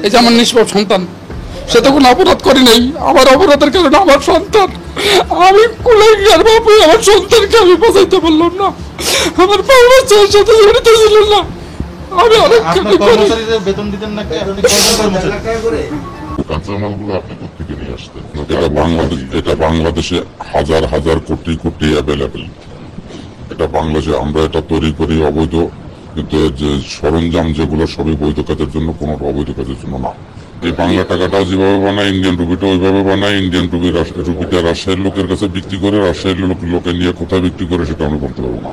এই যে আমার নিষ্পাপ সন্তান, সে তো কোনো অপরাধ করি নাই, আমার অপরাধের কারণে আমার সন্তান, আমি কুলাঙ্গার বাবু, আমার সন্তানকে আমি বাঁচাইতে পারলাম না, আমার বাবা বাচ্চার সাথে জড়িত ছিল না। আমি অনেক বেতন দিতেন নাকি? কাঁচামালগুলো আপনি কোথেকে নিয়ে আসতেন? এটা বাংলাদেশে হাজার হাজার কোটি কোটি অ্যাভেলেবেল। এটা বাংলাদেশে আমরা এটা তৈরি করি অবৈধ, কিন্তু এর যে সরঞ্জাম যেগুলো সবই বৈধ কাজের জন্য, কোনো অবৈধ কাজের জন্য না। এই বাংলা টাকাটাও যেভাবে বানায়, ইন্ডিয়ান রুপিটা ওইভাবে বানায়। ইন্ডিয়ান রুপিটা রাজশাহীর লোকের কাছে বিক্রি করে, রাজশাহীর লোকে নিয়ে কোথায় বিক্রি করে সেটা আমি বলতে পারবো না।